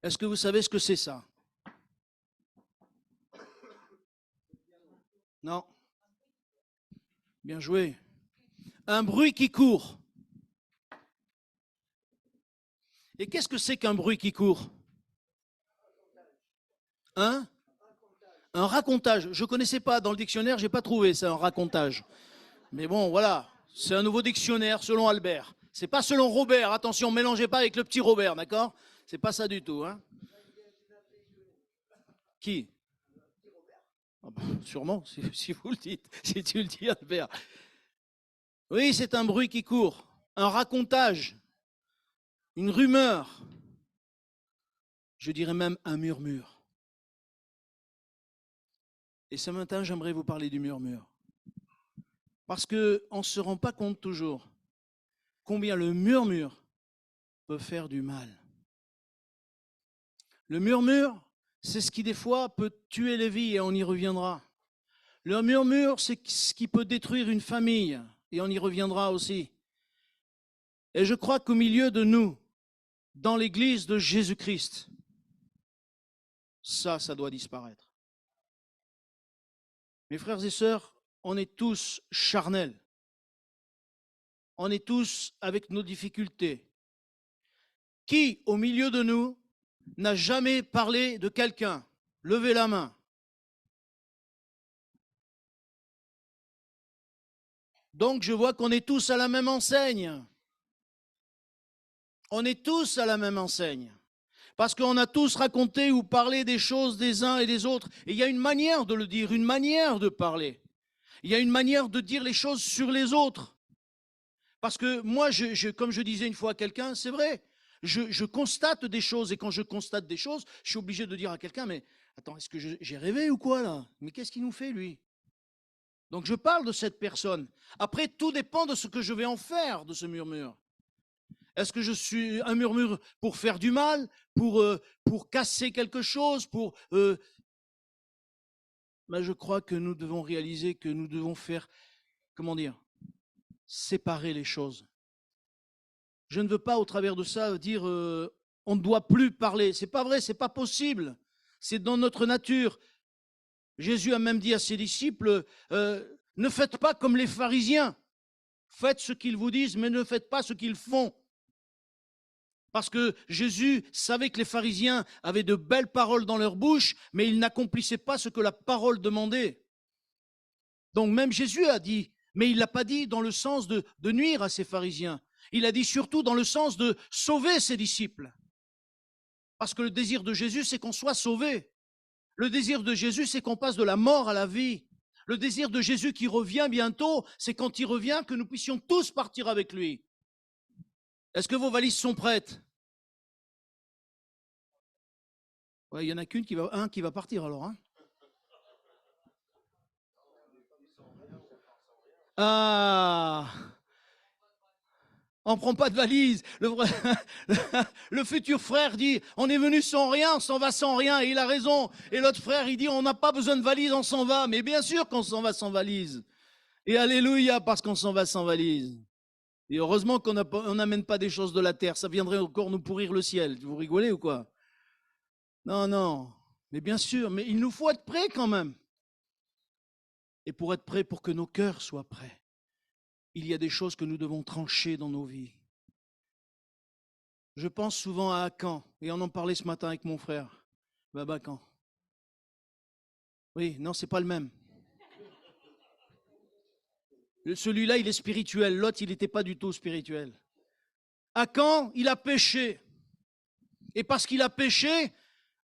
Est-ce que vous savez ce que c'est ça? Non. Bien joué. Un bruit qui court. Et qu'est-ce que c'est qu'un bruit qui court? Un racontage. Je ne connaissais pas dans le dictionnaire, je n'ai pas trouvé ça, un racontage. Mais bon, voilà, c'est un nouveau dictionnaire selon Albert. C'est pas selon Robert, attention, mélangez pas avec le petit Robert, d'accord? C'est pas ça du tout, hein? Qui? Ah bah, sûrement, si vous le dites, si tu le dis, Albert. Oui, c'est un bruit qui court, un racontage, une rumeur, je dirais même un murmure. Et ce matin, j'aimerais vous parler du murmure. Parce qu'on ne se rend pas compte toujours combien le murmure peut faire du mal. Le murmure, c'est ce qui des fois peut tuer les vies et on y reviendra. Le murmure, c'est ce qui peut détruire une famille et on y reviendra aussi. Et je crois qu'au milieu de nous, dans l'église de Jésus-Christ, ça doit disparaître. Mes frères et sœurs, on est tous charnels. On est tous avec nos difficultés. Qui, au milieu de nous, n'a jamais parlé de quelqu'un? Levez la main. Donc, je vois qu'on est tous à la même enseigne. On est tous à la même enseigne. Parce qu'on a tous raconté ou parlé des choses des uns et des autres. Et il y a une manière de le dire, une manière de parler. Il y a une manière de dire les choses sur les autres. Parce que moi, comme je disais une fois à quelqu'un, c'est vrai, je constate des choses. Et quand je constate des choses, je suis obligé de dire à quelqu'un, mais attends, est-ce que j'ai rêvé ou quoi là? Mais qu'est-ce qu'il nous fait lui? Donc je parle de cette personne. Après, tout dépend de ce que je vais en faire de ce murmure. Est-ce que je suis un murmure pour faire du mal, pour casser quelque chose, Mais je crois que nous devons réaliser que nous devons faire, comment dire, séparer les choses. Je ne veux pas, au travers de ça, dire on ne doit plus parler. C'est pas vrai, c'est pas possible. C'est dans notre nature. Jésus a même dit à ses disciples ne faites pas comme les pharisiens. Faites ce qu'ils vous disent, mais ne faites pas ce qu'ils font. Parce que Jésus savait que les pharisiens avaient de belles paroles dans leur bouche, mais ils n'accomplissaient pas ce que la parole demandait. Donc même Jésus a dit, mais il ne l'a pas dit dans le sens de nuire à ces pharisiens. Il a dit surtout dans le sens de sauver ses disciples. Parce que le désir de Jésus, c'est qu'on soit sauvé. Le désir de Jésus, c'est qu'on passe de la mort à la vie. Le désir de Jésus qui revient bientôt, c'est quand il revient que nous puissions tous partir avec lui. Est-ce que vos valises sont prêtes? Ouais, il y en a un qui va partir alors. Hein. Ah, on ne prend pas de valise. Le futur frère dit, on est venu sans rien, on s'en va sans rien. Et il a raison. Et l'autre frère, il dit, on n'a pas besoin de valise, on s'en va. Mais bien sûr qu'on s'en va sans valise. Et alléluia, parce qu'on s'en va sans valise. Et heureusement qu'on n'amène pas des choses de la terre. Ça viendrait encore nous pourrir le ciel. Vous rigolez ou quoi? Non, non. Mais bien sûr, mais il nous faut être prêts quand même. Et pour être prêts, pour que nos cœurs soient prêts, il y a des choses que nous devons trancher dans nos vies. Je pense souvent à Akan, et on en parlait ce matin avec mon frère, Baba Akan. Oui, non, c'est pas le même. Celui-là, il est spirituel, l'autre, il n'était pas du tout spirituel. Akan, il a péché. Et parce qu'il a péché,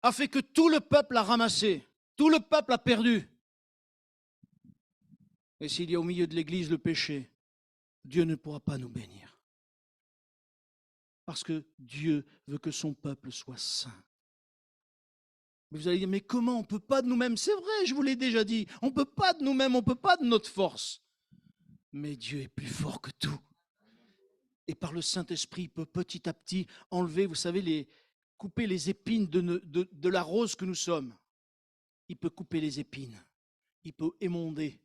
a fait que tout le peuple a ramassé. Tout le peuple a perdu. Et s'il y a au milieu de l'église le péché, Dieu ne pourra pas nous bénir. Parce que Dieu veut que son peuple soit saint. Mais vous allez dire, mais comment? On ne peut pas de nous-mêmes. C'est vrai, je vous l'ai déjà dit. On ne peut pas de nous-mêmes, on ne peut pas de notre force. Mais Dieu est plus fort que tout. Et par le Saint-Esprit, il peut petit à petit enlever, vous savez, couper les épines de la rose que nous sommes. Il peut couper les épines. Il peut émonder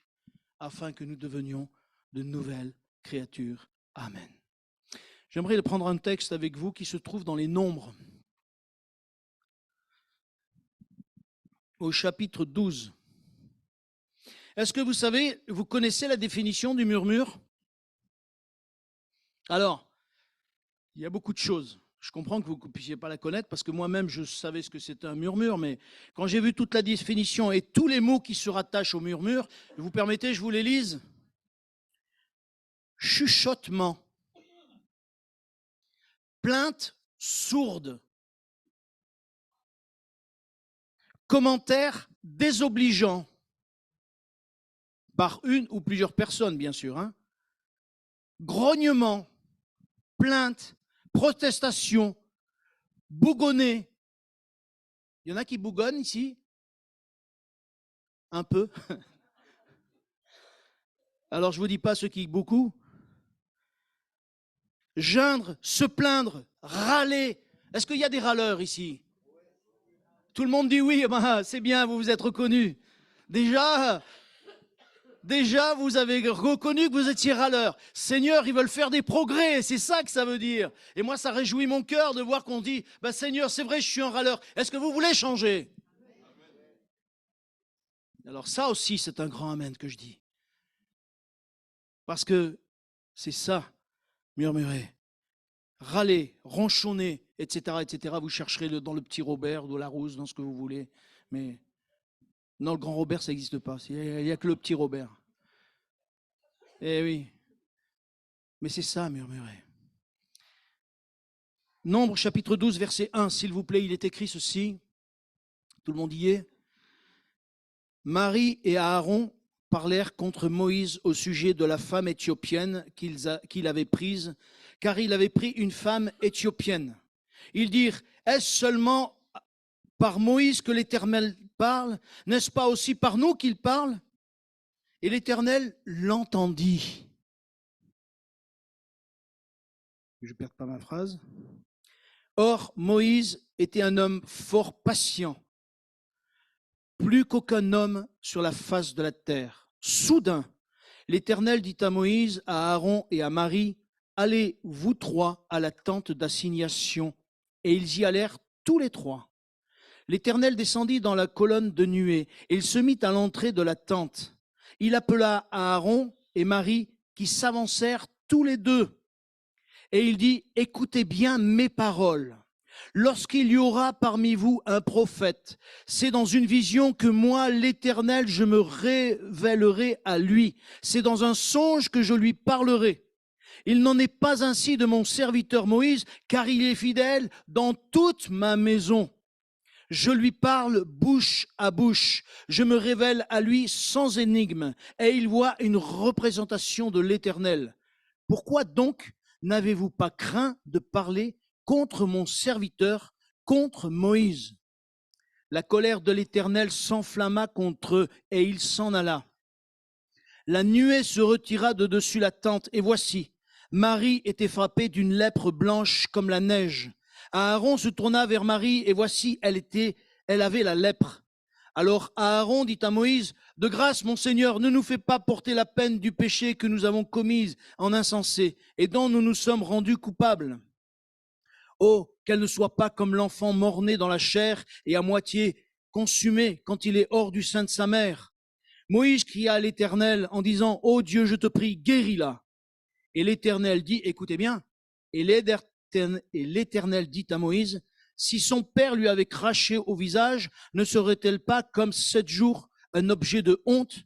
afin que nous devenions de nouvelles créatures. Amen. J'aimerais prendre un texte avec vous qui se trouve dans les Nombres. au chapitre 12. Est-ce que vous savez, vous connaissez la définition du murmure? Alors, il y a beaucoup de choses. Je comprends que vous ne puissiez pas la connaître parce que moi-même, je savais ce que c'était un murmure, mais quand j'ai vu toute la définition et tous les mots qui se rattachent au murmure, vous permettez, je vous les lise. Chuchotement, plainte sourde, commentaire désobligeant, par une ou plusieurs personnes, bien sûr, hein. Grognement, plainte, protestation, bougonner. Il y en a qui bougonnent ici? Un peu. Alors, je ne vous dis pas ceux qui beaucoup. Geindre, se plaindre, râler. Est-ce qu'il y a des râleurs ici? Tout le monde dit oui, ben, c'est bien, vous vous êtes reconnus. Déjà, vous avez reconnu que vous étiez râleur. Seigneur, ils veulent faire des progrès, c'est ça que ça veut dire. Et moi, ça réjouit mon cœur de voir qu'on dit, ben, Seigneur, c'est vrai, je suis un râleur. Est-ce que vous voulez changer? Alors ça aussi, c'est un grand amen que je dis. Parce que c'est ça, murmurer, râler, ronchonner, etc., etc. Vous chercherez dans le petit Robert, dans la Rousse, dans ce que vous voulez. Mais non, le grand Robert, ça n'existe pas. Il n'y a que le petit Robert. Eh oui. Mais c'est ça, murmurer. Nombre chapitre 12, verset 1, s'il vous plaît, il est écrit ceci. Tout le monde y est. Marie et Aaron parlèrent contre Moïse au sujet de la femme éthiopienne qu'il avait prise, car il avait pris une femme éthiopienne. Ils dirent, est-ce seulement par Moïse que l'Éternel parle? N'est-ce pas aussi par nous qu'il parle? Et l'Éternel l'entendit. Je ne perds pas ma phrase. Or, Moïse était un homme fort patient, plus qu'aucun homme sur la face de la terre. Soudain, l'Éternel dit à Moïse, à Aaron et à Marie, allez, vous trois, à la tente d'assignation. Et ils y allèrent tous les trois. L'Éternel descendit dans la colonne de nuée, et il se mit à l'entrée de la tente. Il appela Aaron et Marie, qui s'avancèrent tous les deux. Et il dit, écoutez bien mes paroles. Lorsqu'il y aura parmi vous un prophète, c'est dans une vision que moi, l'Éternel, je me révélerai à lui. C'est dans un songe que je lui parlerai. Il n'en est pas ainsi de mon serviteur Moïse, car il est fidèle dans toute ma maison. Je lui parle bouche à bouche. Je me révèle à lui sans énigme, et il voit une représentation de l'Éternel. Pourquoi donc n'avez-vous pas craint de parler contre mon serviteur, contre Moïse? La colère de l'Éternel s'enflamma contre eux, et il s'en alla. La nuée se retira de dessus la tente, et voici, Marie était frappée d'une lèpre blanche comme la neige. Aaron se tourna vers Marie, et voici, elle avait la lèpre. Alors Aaron dit à Moïse, de grâce, mon Seigneur, ne nous fais pas porter la peine du péché que nous avons commis en insensé, et dont nous nous sommes rendus coupables. Oh, qu'elle ne soit pas comme l'enfant mort-né dans la chair et à moitié consumé quand il est hors du sein de sa mère. Moïse cria à l'Éternel en disant, ô Dieu, je te prie, guéris-la. Et l'Éternel dit, écoutez bien, et l'Éternel dit à Moïse, si son père lui avait craché au visage, ne serait-elle pas comme 7 jours un objet de honte,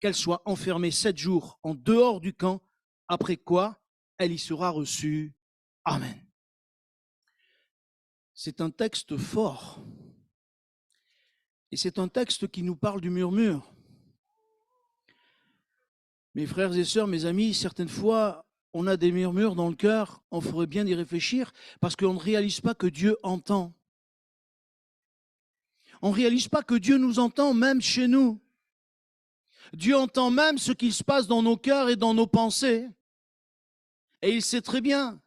qu'elle soit enfermée 7 jours en dehors du camp, après quoi elle y sera reçue. Amen. C'est un texte fort. Et c'est un texte qui nous parle du murmure. Mes frères et sœurs, mes amis, certaines fois, on a des murmures dans le cœur, on ferait bien d'y réfléchir, parce qu'on ne réalise pas que Dieu entend. On ne réalise pas que Dieu nous entend même chez nous. Dieu entend même ce qui se passe dans nos cœurs et dans nos pensées. Et il sait très bien.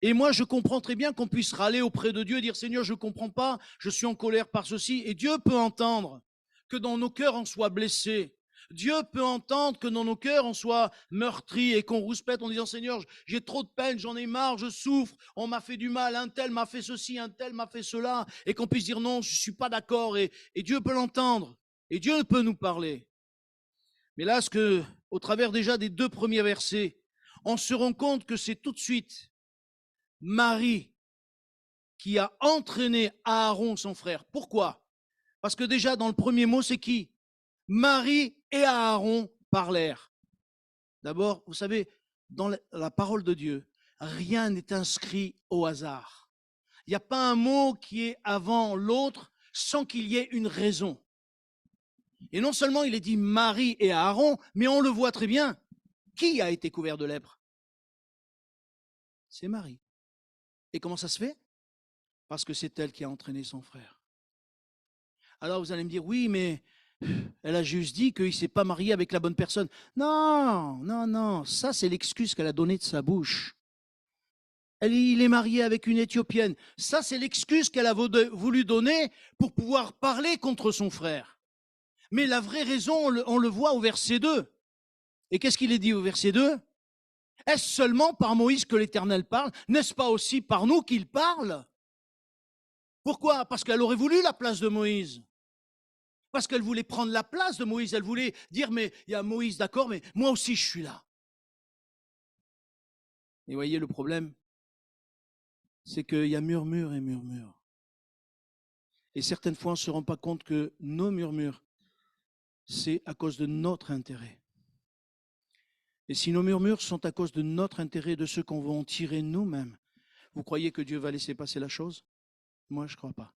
Et moi, je comprends très bien qu'on puisse râler auprès de Dieu, dire « Seigneur, je ne comprends pas, je suis en colère par ceci. » Et Dieu peut entendre que dans nos cœurs, on soit blessé. Dieu peut entendre que dans nos cœurs, on soit meurtri et qu'on rouspète en disant, Seigneur, j'ai trop de peine, j'en ai marre, je souffre, on m'a fait du mal, un tel m'a fait ceci, un tel m'a fait cela, et qu'on puisse dire non, je ne suis pas d'accord, et Dieu peut l'entendre, et Dieu peut nous parler. Mais là, au travers déjà des 2 premiers versets, on se rend compte que c'est tout de suite Marie qui a entraîné Aaron, son frère. Pourquoi? Parce que déjà, dans le premier mot, c'est qui? Marie et Aaron parlèrent. D'abord, vous savez, dans la parole de Dieu, rien n'est inscrit au hasard. Il n'y a pas un mot qui est avant l'autre sans qu'il y ait une raison. Et non seulement il est dit Marie et Aaron, mais on le voit très bien. Qui a été couvert de lèpre? C'est Marie. Et comment ça se fait? Parce que c'est elle qui a entraîné son frère. Alors vous allez me dire, oui, mais elle a juste dit qu'il ne s'est pas marié avec la bonne personne. Non, non, non, ça c'est l'excuse qu'elle a donnée de sa bouche. Il est marié avec une Éthiopienne. Ça c'est l'excuse qu'elle a voulu donner pour pouvoir parler contre son frère. Mais la vraie raison, on le voit au verset 2. Et qu'est-ce qu'il est dit au verset 2? Est-ce seulement par Moïse que l'Éternel parle? N'est-ce pas aussi par nous qu'il parle? Pourquoi? Parce qu'elle aurait voulu la place de Moïse. Parce qu'elle voulait prendre la place de Moïse. Elle voulait dire, mais il y a Moïse, d'accord, mais moi aussi je suis là. Et voyez, le problème, c'est qu'il y a murmure et murmure. Et certaines fois, on ne se rend pas compte que nos murmures, c'est à cause de notre intérêt. Et si nos murmures sont à cause de notre intérêt, de ce qu'on va en tirer nous-mêmes, vous croyez que Dieu va laisser passer la chose? Moi, je ne crois pas.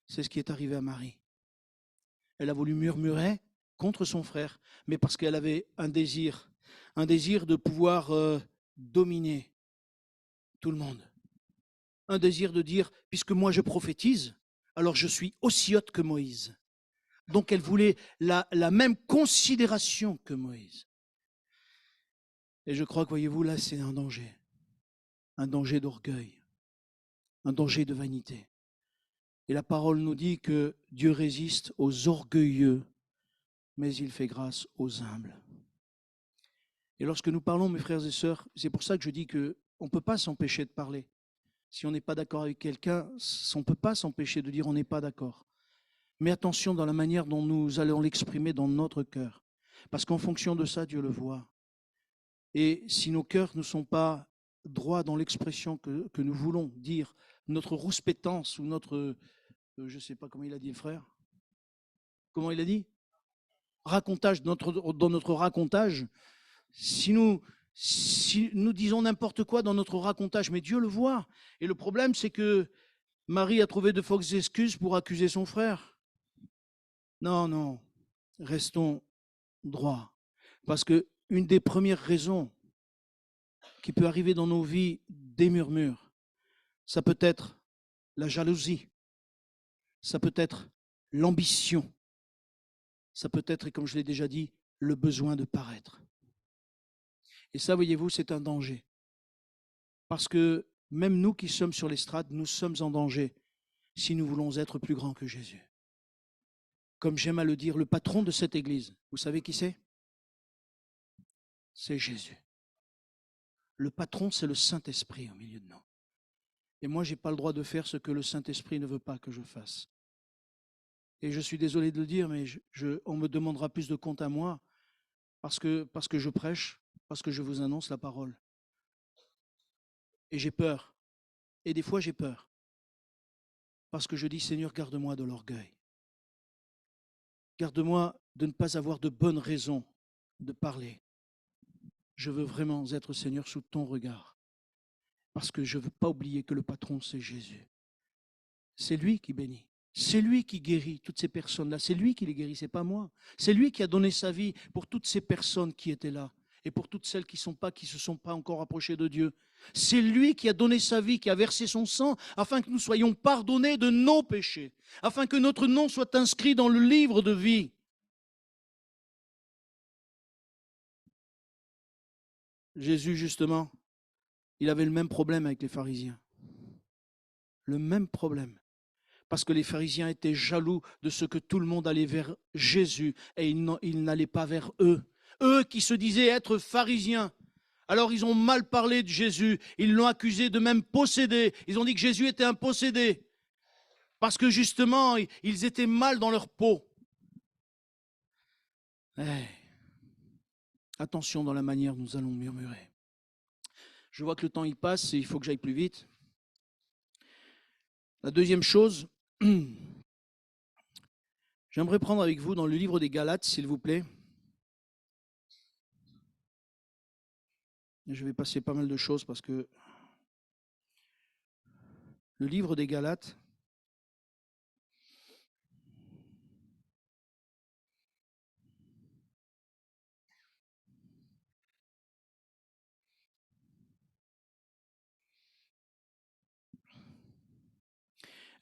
C'est ce qui est arrivé à Marie. Elle a voulu murmurer contre son frère, mais parce qu'elle avait un désir de pouvoir dominer tout le monde. Un désir de dire, puisque moi je prophétise, alors je suis aussi haute que Moïse. Donc elle voulait la même considération que Moïse. Et je crois que, voyez-vous, là, c'est un danger d'orgueil, un danger de vanité. Et la parole nous dit que Dieu résiste aux orgueilleux, mais il fait grâce aux humbles. Et lorsque nous parlons, mes frères et sœurs, c'est pour ça que je dis qu'on ne peut pas s'empêcher de parler. Si on n'est pas d'accord avec quelqu'un, on ne peut pas s'empêcher de dire on n'est pas d'accord. Mais attention dans la manière dont nous allons l'exprimer dans notre cœur. Parce qu'en fonction de ça, Dieu le voit. Et si nos cœurs ne sont pas droits dans l'expression que nous voulons dire, notre rouspétance ou notre, je ne sais pas comment il a dit, frère. Comment il a dit? Racontage, dans notre racontage. Si nous disons n'importe quoi dans notre racontage, mais Dieu le voit. Et le problème, c'est que Marie a trouvé de fausses excuses pour accuser son frère. Non, non, restons droits. Parce qu'une des premières raisons qui peut arriver dans nos vies des murmures, ça peut être la jalousie, ça peut être l'ambition, ça peut être, et comme je l'ai déjà dit, le besoin de paraître. Et ça, voyez-vous, c'est un danger. Parce que même nous qui sommes sur l'estrade, nous sommes en danger si nous voulons être plus grands que Jésus. Comme j'aime à le dire, le patron de cette église, vous savez qui c'est? C'est Jésus. Le patron, c'est le Saint-Esprit au milieu de nous. Et moi, je n'ai pas le droit de faire ce que le Saint-Esprit ne veut pas que je fasse. Et je suis désolé de le dire, mais on me demandera plus de compte à moi parce que je prêche, parce que je vous annonce la parole. Et j'ai peur. Et des fois, j'ai peur. Parce que je dis, Seigneur, garde-moi de l'orgueil. Garde-moi de ne pas avoir de bonnes raisons de parler. Je veux vraiment être, Seigneur, sous ton regard. Parce que je ne veux pas oublier que le patron, c'est Jésus. C'est lui qui bénit. C'est lui qui guérit toutes ces personnes-là. C'est lui qui les guérit, ce n'est pas moi. C'est lui qui a donné sa vie pour toutes ces personnes qui étaient là et pour toutes celles qui ne se sont pas encore approchées de Dieu. C'est lui qui a donné sa vie, qui a versé son sang afin que nous soyons pardonnés de nos péchés, afin que notre nom soit inscrit dans le livre de vie. Jésus, justement, il avait le même problème avec les pharisiens. Le même problème. Parce que les pharisiens étaient jaloux de ce que tout le monde allait vers Jésus et ils n'allaient pas vers eux. Eux qui se disaient être pharisiens. Alors ils ont mal parlé de Jésus. Ils l'ont accusé de même posséder. Ils ont dit que Jésus était un possédé. Parce que justement, ils étaient mal dans leur peau. Attention dans la manière dont nous allons murmurer. Je vois que le temps il passe et il faut que j'aille plus vite. La deuxième chose, j'aimerais prendre avec vous dans le livre des Galates, s'il vous plaît. Je vais passer pas mal de choses parce que le livre des Galates,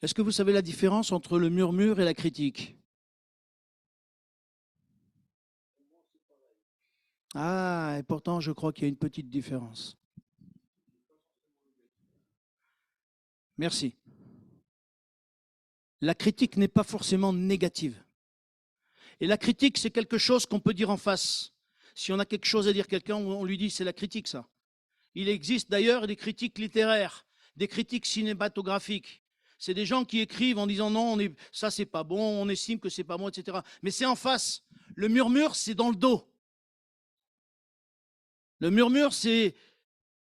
est-ce que vous savez la différence entre le murmure et la critique? Ah, et pourtant, je crois qu'il y a une petite différence. Merci. La critique n'est pas forcément négative. Et la critique, c'est quelque chose qu'on peut dire en face. Si on a quelque chose à dire à quelqu'un, on lui dit c'est la critique, ça. Il existe d'ailleurs des critiques littéraires, des critiques cinématographiques. C'est des gens qui écrivent en disant non, ça c'est pas bon, on estime que c'est pas bon, etc. Mais c'est en face. Le murmure, c'est dans le dos. Le murmure, c'est,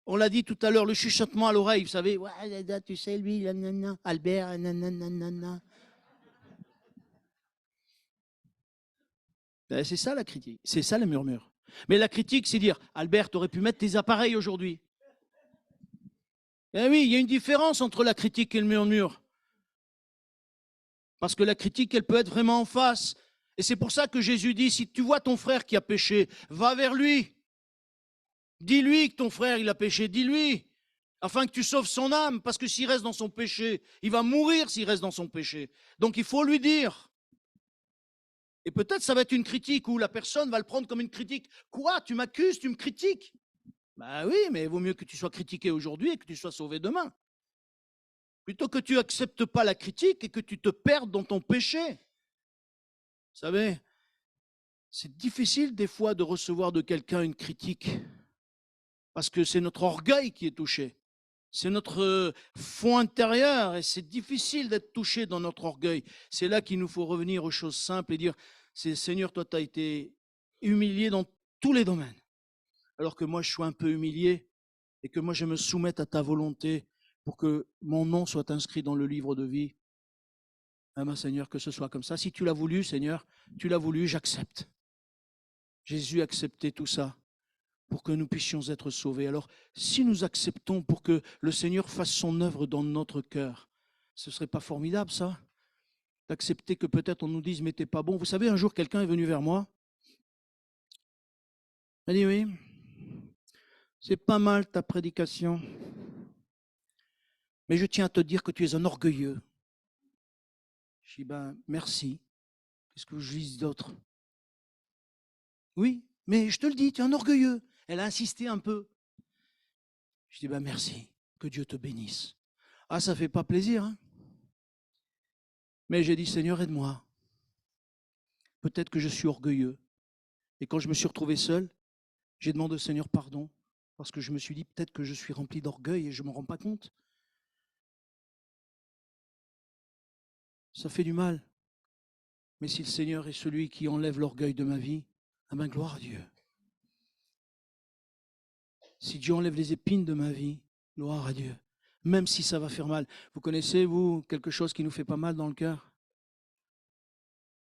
on l'a dit tout à l'heure, le chuchotement à l'oreille. Vous savez, ouais, tu sais, lui, nanana, Albert, nanana. C'est ça la critique, c'est ça le murmure. Mais la critique, c'est dire, Albert, tu aurais pu mettre tes appareils aujourd'hui. Eh oui, il y a une différence entre la critique et le murmure. Parce que la critique, elle peut être vraiment en face. Et c'est pour ça que Jésus dit, si tu vois ton frère qui a péché, va vers lui. Dis-lui que ton frère, il a péché, dis-lui. Afin que tu sauves son âme, parce que s'il reste dans son péché, il va mourir s'il reste dans son péché. Donc il faut lui dire. Et peut-être ça va être une critique où la personne va le prendre comme une critique. Quoi? Tu m'accuses? Tu me critiques? Ben oui, mais il vaut mieux que tu sois critiqué aujourd'hui et que tu sois sauvé demain. Plutôt que tu n'acceptes pas la critique et que tu te perdes dans ton péché. Vous savez, c'est difficile des fois de recevoir de quelqu'un une critique parce que c'est notre orgueil qui est touché. C'est notre fond intérieur et c'est difficile d'être touché dans notre orgueil. C'est là qu'il nous faut revenir aux choses simples et dire, Seigneur, toi, tu as été humilié dans tous les domaines. Alors que moi, je suis un peu humilié et que moi, je me soumette à ta volonté pour que mon nom soit inscrit dans le livre de vie. Ah ben, Seigneur, que ce soit comme ça. Si tu l'as voulu, Seigneur, tu l'as voulu, j'accepte. Jésus a accepté tout ça pour que nous puissions être sauvés. Alors, si nous acceptons pour que le Seigneur fasse son œuvre dans notre cœur, ce ne serait pas formidable, ça? D'accepter que peut-être on nous dise, mais t'es pas bon. Vous savez, un jour, quelqu'un est venu vers moi. Il m'a dit, oui, c'est pas mal ta prédication, mais je tiens à te dire que tu es un orgueilleux. Je dis, ben, merci. Qu'est-ce que je dis d'autre? Oui, mais je te le dis, tu es un orgueilleux. Elle a insisté un peu. Je dis, ben merci, que Dieu te bénisse. Ah, ça ne fait pas plaisir, hein? Mais j'ai dit, Seigneur, aide-moi. Peut-être que je suis orgueilleux. Et quand je me suis retrouvé seul, j'ai demandé au Seigneur pardon, parce que je me suis dit, peut-être que je suis rempli d'orgueil et je ne m'en rends pas compte. Ça fait du mal. Mais si le Seigneur est celui qui enlève l'orgueil de ma vie, ah ben gloire à Dieu. Si Dieu enlève les épines de ma vie, gloire à Dieu. Même si ça va faire mal. Vous connaissez, vous, quelque chose qui nous fait pas mal dans le cœur?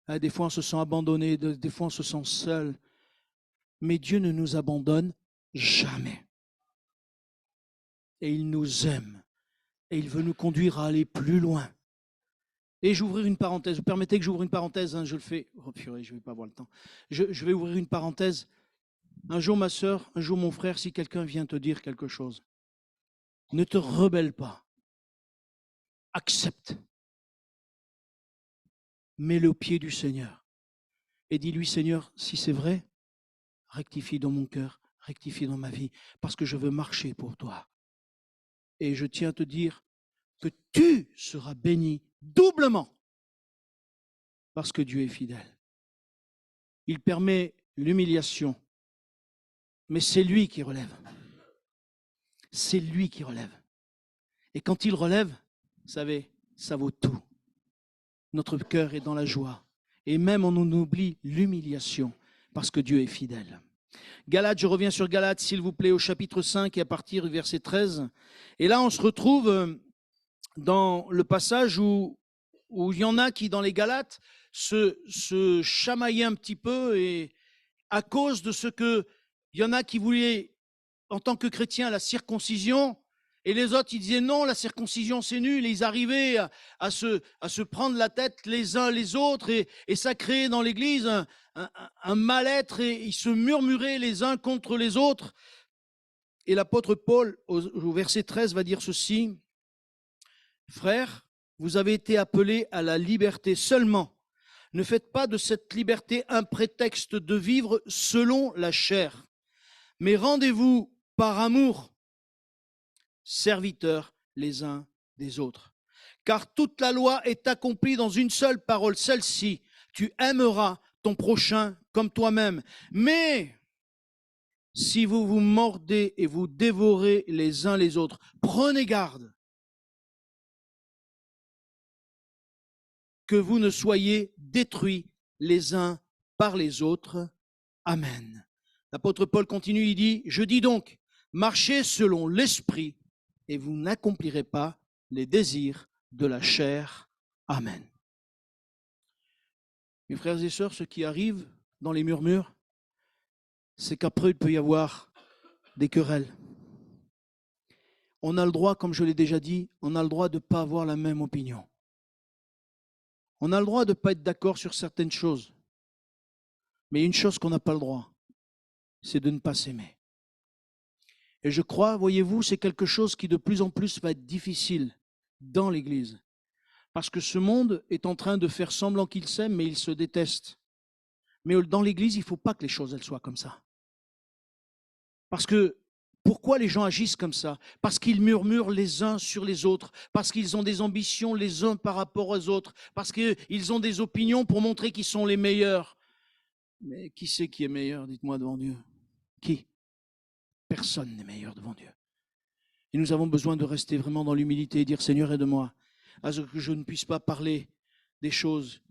Des fois, on se sent abandonné, des fois, on se sent seul. Mais Dieu ne nous abandonne jamais. Et il nous aime. Et il veut nous conduire à aller plus loin. Et j'ouvrir une parenthèse. Vous permettez que j'ouvre une parenthèse, hein, je le fais. Oh purée, je ne vais pas avoir le temps. Je vais ouvrir une parenthèse. Un jour, ma soeur, un jour, mon frère, si quelqu'un vient te dire quelque chose, ne te rebelle pas. Accepte. Mets-le au pied du Seigneur. Et dis-lui, Seigneur, si c'est vrai, rectifie dans mon cœur, rectifie dans ma vie, parce que je veux marcher pour toi. Et je tiens à te dire que tu seras béni doublement, parce que Dieu est fidèle. Il permet l'humiliation, mais c'est lui qui relève. C'est lui qui relève. Et quand il relève, vous savez, ça vaut tout. Notre cœur est dans la joie. Et même on en oublie l'humiliation, parce que Dieu est fidèle. Galates, je reviens sur Galates, s'il vous plaît, au chapitre 5 et à partir du verset 13. Et là, on se retrouve dans le passage où il y en a qui, dans les Galates, se chamaillaient un petit peu, et à cause de ce que il y en a qui voulaient, en tant que chrétiens, la circoncision, et les autres, ils disaient non, la circoncision, c'est nul, et ils arrivaient à se prendre la tête les uns les autres, et ça créait dans l'Église un mal-être, et ils se murmuraient les uns contre les autres. Et l'apôtre Paul, au verset 13, va dire ceci: frères, vous avez été appelés à la liberté seulement. Ne faites pas de cette liberté un prétexte de vivre selon la chair, mais rendez-vous par amour, serviteurs les uns des autres. Car toute la loi est accomplie dans une seule parole, celle-ci: tu aimeras ton prochain comme toi-même. Mais si vous vous mordez et vous dévorez les uns les autres, prenez garde que vous ne soyez détruits les uns par les autres. Amen. L'apôtre Paul continue, il dit: je dis donc, marchez selon l'esprit et vous n'accomplirez pas les désirs de la chair. Amen. Mes frères et sœurs, ce qui arrive dans les murmures, c'est qu'après il peut y avoir des querelles. On a le droit, comme je l'ai déjà dit, on a le droit de ne pas avoir la même opinion. On a le droit de ne pas être d'accord sur certaines choses. Mais une chose qu'on n'a pas le droit, c'est de ne pas s'aimer. Et je crois, voyez-vous, c'est quelque chose qui de plus en plus va être difficile dans l'Église. Parce que ce monde est en train de faire semblant qu'il s'aime, mais il se déteste. Mais dans l'Église, il ne faut pas que les choses elles soient comme ça. Parce que pourquoi les gens agissent comme ça? Parce qu'ils murmurent les uns sur les autres, parce qu'ils ont des ambitions les uns par rapport aux autres, parce qu'ils ont des opinions pour montrer qu'ils sont les meilleurs. Mais qui c'est qui est meilleur, dites-moi, devant Dieu? Qui? Personne n'est meilleur devant Dieu. Et nous avons besoin de rester vraiment dans l'humilité et dire: Seigneur, aide-moi à ce que je ne puisse pas parler des choses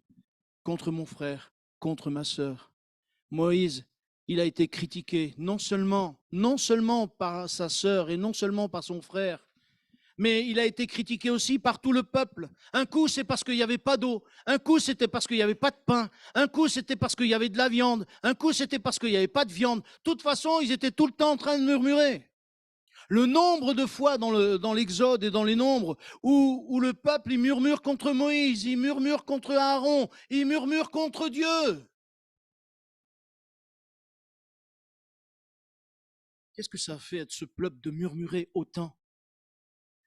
contre mon frère, contre ma sœur. Moïse, il a été critiqué non seulement par sa sœur et non seulement par son frère, mais il a été critiqué aussi par tout le peuple. Un coup, c'est parce qu'il n'y avait pas d'eau. Un coup, c'était parce qu'il n'y avait pas de pain. Un coup, c'était parce qu'il y avait de la viande. Un coup, c'était parce qu'il n'y avait pas de viande. De toute façon, ils étaient tout le temps en train de murmurer. Le nombre de fois dans l'Exode et dans les Nombres où le peuple il murmure contre Moïse, il murmure contre Aaron, il murmure contre Dieu. Qu'est-ce que ça fait être ce peuple de murmurer autant?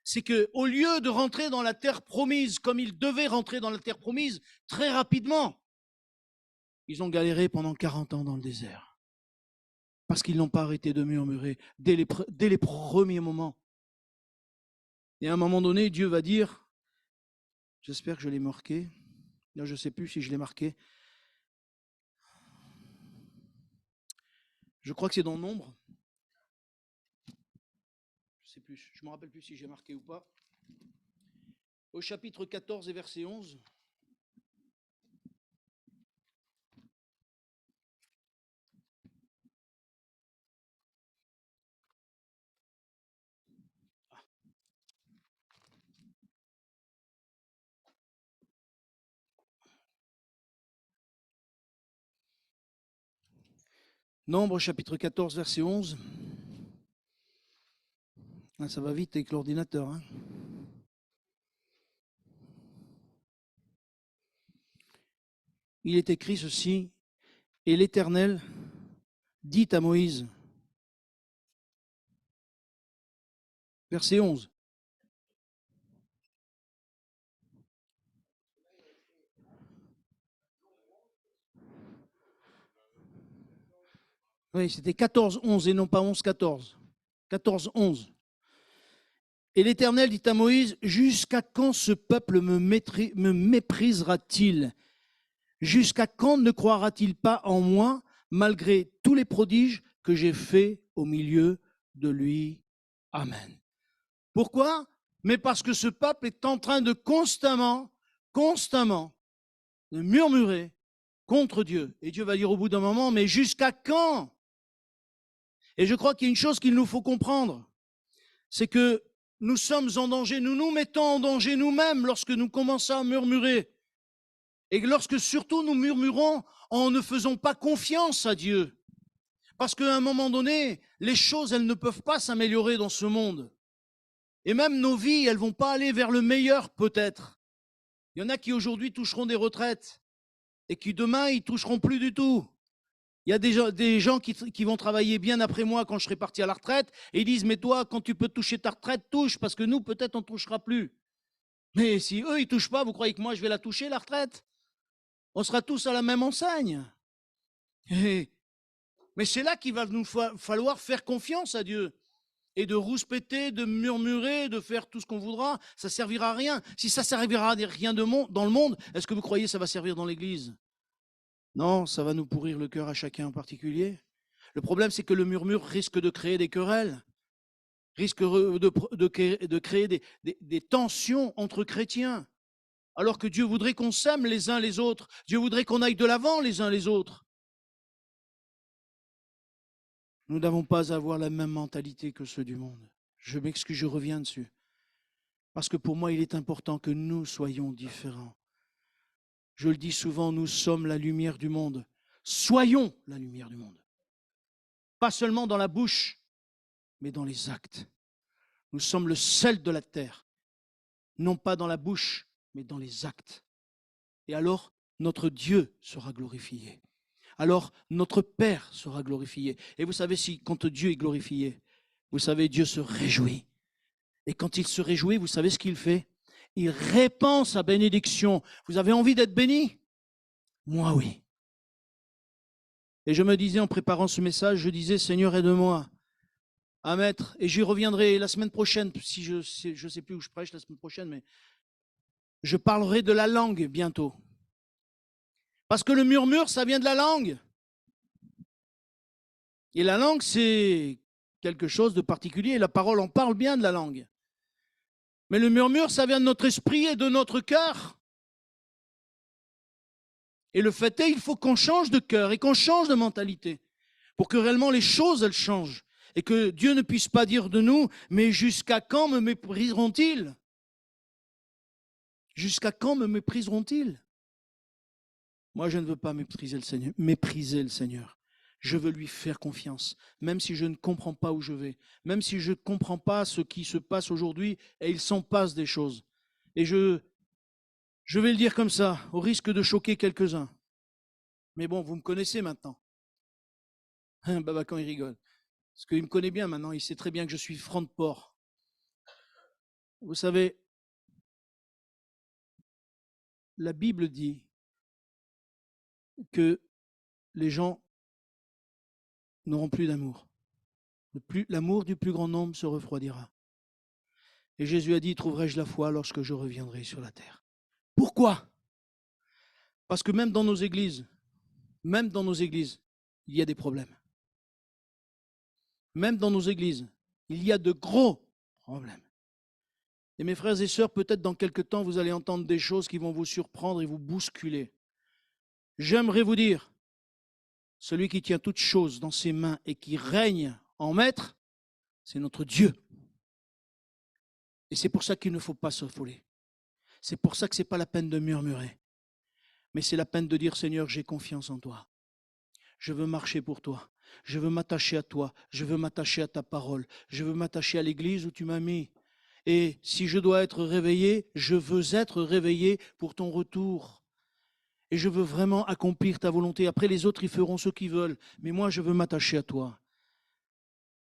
C'est qu'au lieu de rentrer dans la terre promise comme ils devaient rentrer dans la terre promise très rapidement, ils ont galéré pendant 40 ans dans le désert. Parce qu'ils n'ont pas arrêté de murmurer dès les premiers moments. Et à un moment donné, Dieu va dire, j'espère que je l'ai marqué, là je ne sais plus si je l'ai marqué, je crois que c'est dans Nombre, je ne sais plus, je ne me rappelle plus si j'ai marqué ou pas, au chapitre 14 et verset 11. Nombre chapitre 14 verset 11. Ah, ça va vite avec l'ordinateur. Hein. Il est écrit ceci: et l'Éternel dit à Moïse, verset 11. Oui, c'était 14-11 et non pas 11-14. 14-11. Et l'Éternel dit à Moïse, jusqu'à quand ce peuple me méprisera-t-il? Jusqu'à quand ne croira-t-il pas en moi, malgré tous les prodiges que j'ai faits au milieu de lui? Amen. Pourquoi? Mais parce que ce peuple est en train de constamment de murmurer contre Dieu. Et Dieu va dire au bout d'un moment, mais jusqu'à quand? Et je crois qu'il y a une chose qu'il nous faut comprendre, c'est que nous sommes en danger, nous nous mettons en danger nous-mêmes lorsque nous commençons à murmurer. Et lorsque surtout nous murmurons en ne faisant pas confiance à Dieu. Parce qu'à un moment donné, les choses, elles ne peuvent pas s'améliorer dans ce monde. Et même nos vies, elles ne vont pas aller vers le meilleur peut-être. Il y en a qui aujourd'hui toucheront des retraites et qui demain, ils ne toucheront plus du tout. Il y a des gens qui vont travailler bien après moi quand je serai parti à la retraite et ils disent, mais toi, quand tu peux toucher ta retraite, touche, parce que nous, peut-être, on ne touchera plus. Mais si eux, ils ne touchent pas, vous croyez que moi, je vais la toucher, la retraite? On sera tous à la même enseigne. Mais c'est là qu'il va nous falloir faire confiance à Dieu. Et de rouspéter, de murmurer, de faire tout ce qu'on voudra, ça ne servira à rien. Si ça ne servira à rien dans le monde, est-ce que vous croyez que ça va servir dans l'Église? Non, ça va nous pourrir le cœur à chacun en particulier. Le problème, c'est que le murmure risque de créer des querelles, risque de créer des tensions entre chrétiens, alors que Dieu voudrait qu'on s'aime les uns les autres. Dieu voudrait qu'on aille de l'avant les uns les autres. Nous n'avons pas à avoir la même mentalité que ceux du monde. Je m'excuse, je reviens dessus. Parce que pour moi, il est important que nous soyons différents. Je le dis souvent, nous sommes la lumière du monde. Soyons la lumière du monde. Pas seulement dans la bouche, mais dans les actes. Nous sommes le sel de la terre. Non pas dans la bouche, mais dans les actes. Et alors, notre Dieu sera glorifié. Alors, notre Père sera glorifié. Et vous savez, si quand Dieu est glorifié, vous savez, Dieu se réjouit. Et quand il se réjouit, vous savez ce qu'il fait? Il répand sa bénédiction. Vous avez envie d'être béni? Moi, oui. Et je me disais en préparant ce message, je disais, Seigneur, aide-moi à mettre, et j'y reviendrai la semaine prochaine, si je sais plus où je prêche la semaine prochaine, mais je parlerai de la langue bientôt. Parce que le murmure, ça vient de la langue. Et la langue, c'est quelque chose de particulier. La parole, on parle bien de la langue. Mais le murmure, ça vient de notre esprit et de notre cœur. Et le fait est, il faut qu'on change de cœur et qu'on change de mentalité pour que réellement les choses, elles changent. Et que Dieu ne puisse pas dire de nous, mais jusqu'à quand me mépriseront-ils? Jusqu'à quand me mépriseront-ils? Moi, je ne veux pas mépriser le Seigneur. Je veux lui faire confiance, même si je ne comprends pas où je vais, même si je ne comprends pas ce qui se passe aujourd'hui, et il s'en passe des choses. Et je vais le dire comme ça, au risque de choquer quelques-uns. Mais bon, vous me connaissez maintenant. Babacan, il rigole. Parce qu'il me connaît bien maintenant, il sait très bien que je suis franc de port. Vous savez, la Bible dit que les gens n'auront plus d'amour. L'amour du plus grand nombre se refroidira. Et Jésus a dit, trouverai-je la foi lorsque je reviendrai sur la terre? Pourquoi? Parce que même dans nos églises, il y a des problèmes. Même dans nos églises, il y a de gros problèmes. Et mes frères et sœurs, peut-être dans quelques temps, vous allez entendre des choses qui vont vous surprendre et vous bousculer. J'aimerais vous dire, celui qui tient toutes choses dans ses mains et qui règne en maître, c'est notre Dieu. Et c'est pour ça qu'il ne faut pas s'affoler. C'est pour ça que ce n'est pas la peine de murmurer. Mais c'est la peine de dire, Seigneur, j'ai confiance en toi. Je veux marcher pour toi. Je veux m'attacher à toi. Je veux m'attacher à ta parole. Je veux m'attacher à l'église où tu m'as mis. Et si je dois être réveillé, je veux être réveillé pour ton retour. Et je veux vraiment accomplir ta volonté. Après, les autres, ils feront ce qu'ils veulent. Mais moi, je veux m'attacher à toi.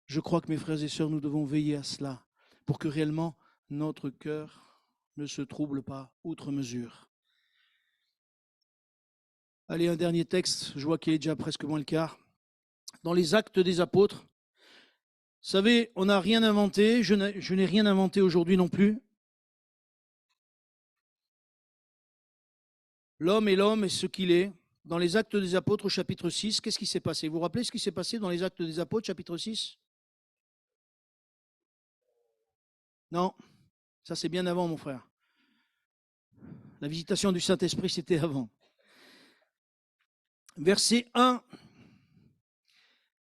Je crois que mes frères et sœurs, nous devons veiller à cela pour que réellement notre cœur ne se trouble pas outre mesure. Allez, un dernier texte. Je vois qu'il est déjà presque moins le quart. Dans les Actes des Apôtres, savez, on n'a rien inventé, je n'ai rien inventé aujourd'hui non plus. L'homme est ce qu'il est. Dans les Actes des Apôtres, au chapitre 6, qu'est-ce qui s'est passé? Vous vous rappelez ce qui s'est passé dans les Actes des Apôtres, chapitre 6? Non, ça c'est bien avant, mon frère. La visitation du Saint-Esprit, c'était avant. Verset 1.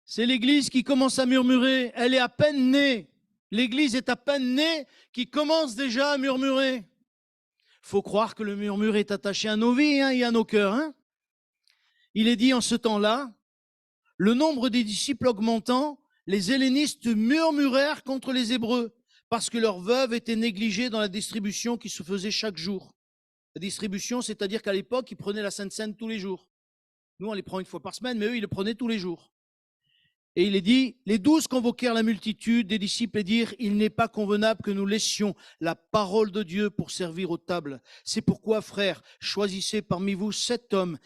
C'est l'Église qui commence à murmurer. Elle est à peine née. L'Église est à peine née qui commence déjà à murmurer. Il faut croire que le murmure est attaché à nos vies et à nos cœurs. Il est dit en ce temps-là, le nombre des disciples augmentant, les hellénistes murmurèrent contre les Hébreux parce que leurs veuves étaient négligées dans la distribution qui se faisait chaque jour. La distribution, c'est-à-dire qu'à l'époque, ils prenaient la Sainte Seine tous les jours. Nous, on les prend une fois par semaine, mais eux, ils le prenaient tous les jours. Et il est dit, les 12 convoquèrent la multitude des disciples et dirent, il n'est pas convenable que nous laissions la parole de Dieu pour servir aux tables. C'est pourquoi, frères, choisissez parmi vous 7 hommes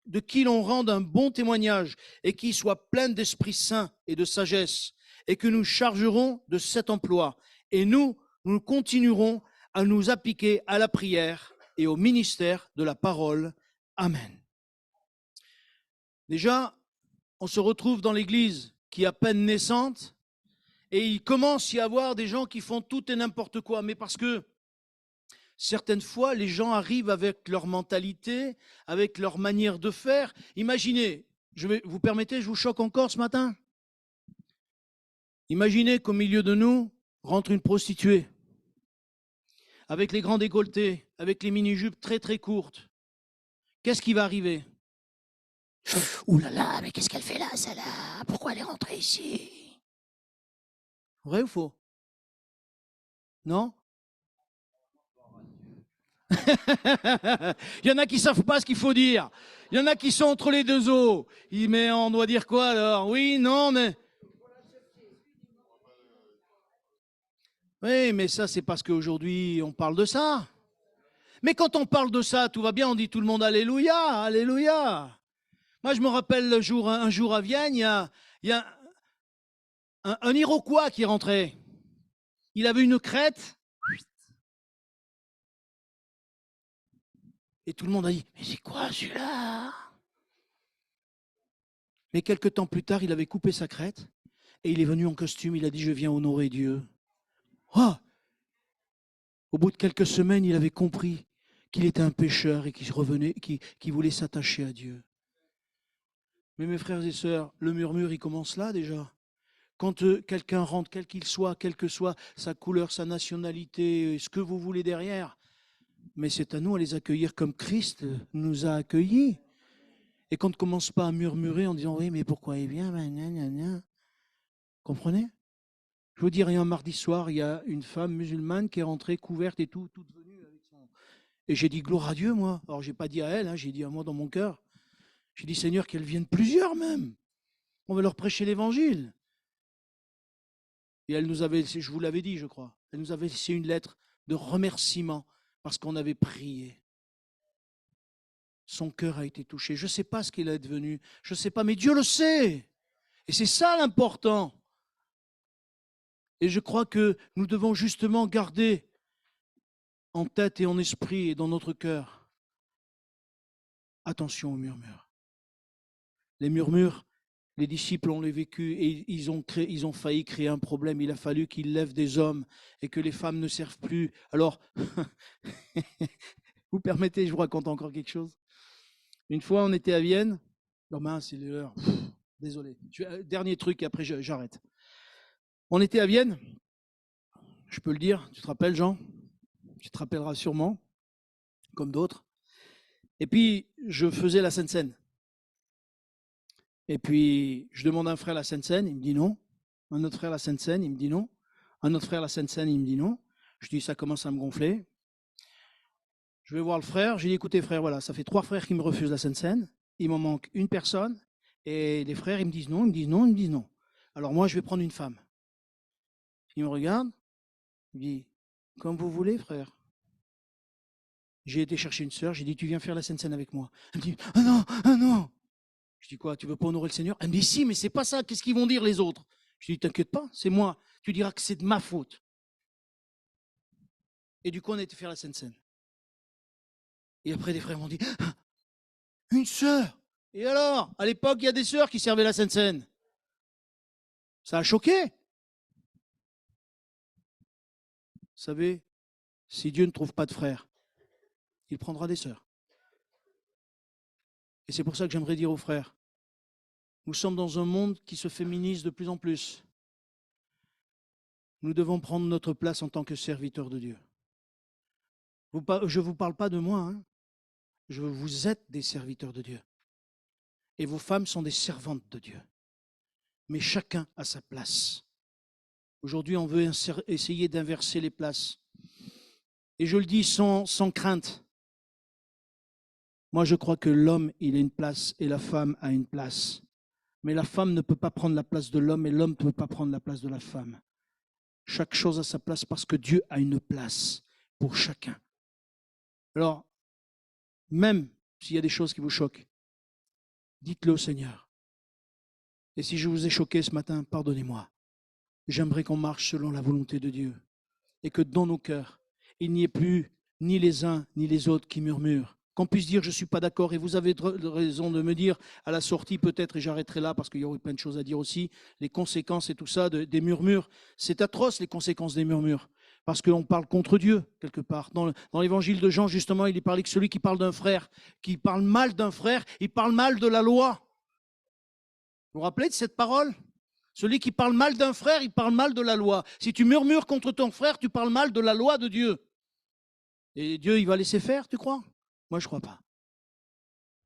de qui l'on rende un bon témoignage et qui soient pleins d'Esprit Saint et de sagesse, et que nous chargerons de cet emploi. Et nous continuerons à nous appliquer à la prière et au ministère de la parole. Amen. Déjà, on se retrouve dans l'église qui est à peine naissante et il commence à y avoir des gens qui font tout et n'importe quoi. Mais parce que certaines fois, les gens arrivent avec leur mentalité, avec leur manière de faire. Imaginez, vous permettez, je vous choque encore ce matin? Imaginez qu'au milieu de nous rentre une prostituée avec les grands décolletés, avec les mini-jupes très très courtes. Qu'est-ce qui va arriver? Ouh là là, mais qu'est-ce qu'elle fait là, celle-là? Pourquoi elle est rentrée ici? Vrai ou faux? Non? Il y en a qui ne savent pas ce qu'il faut dire. Il y en a qui sont entre les deux eaux. Mais on doit dire quoi alors? Oui, non, mais... Oui, mais ça, c'est parce qu'aujourd'hui, on parle de ça. Mais quand on parle de ça, tout va bien, on dit tout le monde Alléluia, Alléluia. Moi, je me rappelle un jour à Vienne, il y a un Iroquois qui est rentré. Il avait une crête. Et tout le monde a dit, mais c'est quoi celui-là? Mais quelques temps plus tard, il avait coupé sa crête et il est venu en costume, il a dit, je viens honorer Dieu. Oh, au bout de quelques semaines, il avait compris qu'il était un pécheur et qu'il revenait, qu'il voulait s'attacher à Dieu. Mais mes frères et sœurs, le murmure, il commence là déjà. Quand quelqu'un rentre, quel qu'il soit, quelle que soit sa couleur, sa nationalité, ce que vous voulez derrière, mais c'est à nous à les accueillir comme Christ nous a accueillis. Et qu'on ne commence pas à murmurer en disant, oui, mais pourquoi il vient? Comprenez? Je vous dis, un mardi soir, il y a une femme musulmane qui est rentrée couverte et tout, toute venue avec son... Et j'ai dit, gloire à Dieu, moi. Alors, je n'ai pas dit à elle, j'ai dit à moi dans mon cœur. J'ai dit, Seigneur, qu'elles viennent plusieurs même. On va leur prêcher l'évangile. Et elle nous avait, je vous l'avais dit, je crois, elle nous avait laissé une lettre de remerciement parce qu'on avait prié. Son cœur a été touché. Je ne sais pas ce qu'il est devenu, je ne sais pas, mais Dieu le sait. Et c'est ça l'important. Et je crois que nous devons justement garder en tête et en esprit et dans notre cœur, attention aux murmures. Les murmures, les disciples ont les vécu et ils ont failli créer un problème. Il a fallu qu'ils lèvent des hommes et que les femmes ne servent plus. Alors, vous permettez, je vous raconte encore quelque chose. Une fois, on était à Vienne. Non, mince, c'est l'heure. Désolé. Dernier truc, et après j'arrête. On était à Vienne. Je peux le dire. Tu te rappelles, Jean? Tu te rappelleras sûrement, comme d'autres. Et puis, je faisais la Sainte Seine. Et puis, je demande à un frère la Sainte Seine, il me dit non. Un autre frère la Sainte Seine, il me dit non. Un autre frère la Sainte Seine, il me dit non. Je dis, ça commence à me gonfler. Je vais voir le frère. J'ai dit, écoutez, frère, voilà, ça fait 3 frères qui me refusent la Sainte Seine. Il m'en manque une personne. Et les frères, ils me disent non, ils me disent non, ils me disent non. Alors moi, je vais prendre une femme. Il me regarde. Il me dit, comme vous voulez, frère. J'ai été chercher une sœur. J'ai dit, tu viens faire la Sainte Seine avec moi. Elle me dit, ah non, ah non. Je dis quoi, tu veux pas honorer le Seigneur? Elle me dit, si, mais c'est pas ça. Qu'est-ce qu'ils vont dire les autres? Je dis, t'inquiète pas, c'est moi. Tu diras que c'est de ma faute. Et du coup, on a été faire la Sainte Seine. Et après, les frères m'ont dit, ah, une sœur. Et alors, à l'époque, il y a des sœurs qui servaient la Sainte Seine. Ça a choqué. Vous savez, si Dieu ne trouve pas de frères, il prendra des sœurs. Et c'est pour ça que j'aimerais dire aux frères, nous sommes dans un monde qui se féminise de plus en plus. Nous devons prendre notre place en tant que serviteurs de Dieu. Je ne vous parle pas de moi, hein. Vous êtes des serviteurs de Dieu. Et vos femmes sont des servantes de Dieu. Mais chacun a sa place. Aujourd'hui, on veut essayer d'inverser les places. Et je le dis sans crainte. Moi, je crois que l'homme, il a une place et la femme a une place. Mais la femme ne peut pas prendre la place de l'homme et l'homme ne peut pas prendre la place de la femme. Chaque chose a sa place parce que Dieu a une place pour chacun. Alors, même s'il y a des choses qui vous choquent, dites-le au Seigneur. Et si je vous ai choqué ce matin, pardonnez-moi. J'aimerais qu'on marche selon la volonté de Dieu et que dans nos cœurs, il n'y ait plus ni les uns ni les autres qui murmurent. Qu'on puisse dire je ne suis pas d'accord et vous avez raison de me dire à la sortie peut-être, et j'arrêterai là parce qu'il y aurait plein de choses à dire aussi, les conséquences et tout ça des murmures. C'est atroce les conséquences des murmures parce qu'on parle contre Dieu quelque part. Dans l'évangile de Jean justement, il est parlé que celui qui parle d'un frère, qui parle mal d'un frère, il parle mal de la loi. Vous vous rappelez de cette parole ? Celui qui parle mal d'un frère, il parle mal de la loi. Si tu murmures contre ton frère, tu parles mal de la loi de Dieu. Et Dieu, il va laisser faire, tu crois ? Moi, je ne crois pas.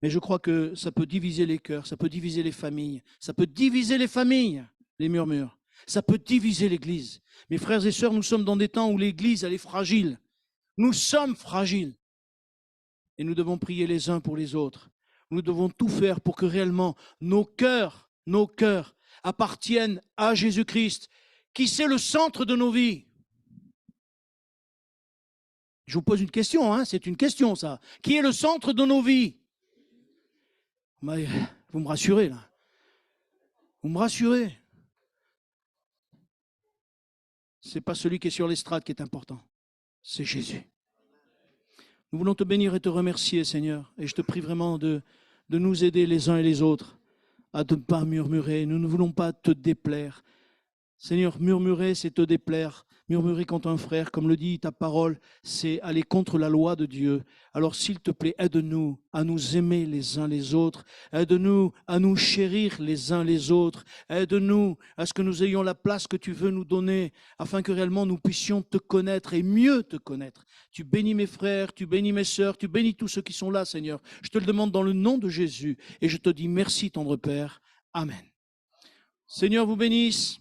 Mais je crois que ça peut diviser les cœurs, ça peut diviser les familles, ça peut diviser les familles, les murmures. Ça peut diviser l'Église. Mes frères et sœurs, nous sommes dans des temps où l'Église, elle est fragile. Nous sommes fragiles. Et nous devons prier les uns pour les autres. Nous devons tout faire pour que réellement nos cœurs appartiennent à Jésus-Christ, qui c'est le centre de nos vies. Je vous pose une question, hein, c'est une question ça. Qui est le centre de nos vies ? Vous me rassurez là. Vous me rassurez. Ce n'est pas celui qui est sur l'estrade qui est important, c'est Jésus. Nous voulons te bénir et te remercier, Seigneur, et je te prie vraiment de nous aider les uns et les autres à ne pas murmurer. Nous ne voulons pas te déplaire. Seigneur, murmurer, c'est te déplaire. Murmurer contre un frère, comme le dit ta parole, c'est aller contre la loi de Dieu. Alors, s'il te plaît, aide-nous à nous aimer les uns les autres. Aide-nous à nous chérir les uns les autres. Aide-nous à ce que nous ayons la place que tu veux nous donner, afin que réellement nous puissions te connaître et mieux te connaître. Tu bénis mes frères, tu bénis mes sœurs, tu bénis tous ceux qui sont là, Seigneur. Je te le demande dans le nom de Jésus et je te dis merci, tendre Père. Amen. Seigneur vous bénisse.